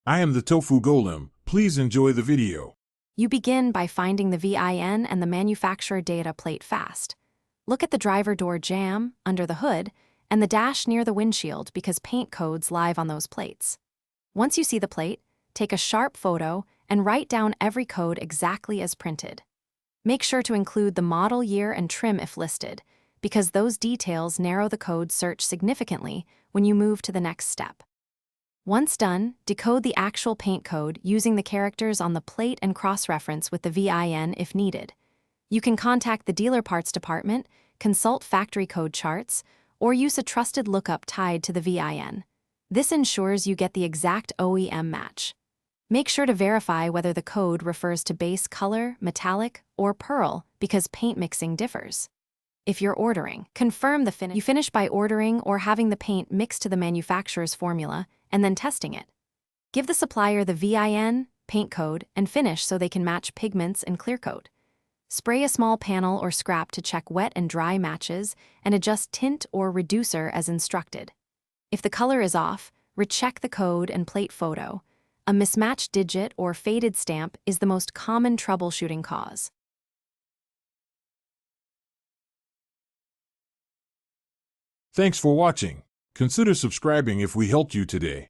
I am the Tofu Golem. Please enjoy the video. You begin by finding the VIN and the manufacturer data plate fast. Look at the driver door jamb, under the hood, and the dash near the windshield because paint codes live on those plates. Once you see the plate, take a sharp photo and write down every code exactly as printed. Make sure to include the model year and trim if listed, because those details narrow the code search significantly when you move to the next step. Once done, decode the actual paint code using the characters on the plate and cross-reference with the VIN if needed. You can contact the dealer parts department, consult factory code charts, or use a trusted lookup tied to the VIN. This ensures you get the exact OEM match. Make sure to verify whether the code refers to base color, metallic, or pearl because paint mixing differs. If you're ordering, confirm the finish. You finish by ordering or having the paint mixed to the manufacturer's formula and then testing it. Give the supplier the VIN, paint code, and finish so they can match pigments and clear coat. Spray a small panel or scrap to check wet and dry matches and adjust tint or reducer as instructed. If the color is off, recheck the code and plate photo. A mismatched digit or faded stamp is the most common troubleshooting cause. Thanks for watching. Consider subscribing if we helped you today.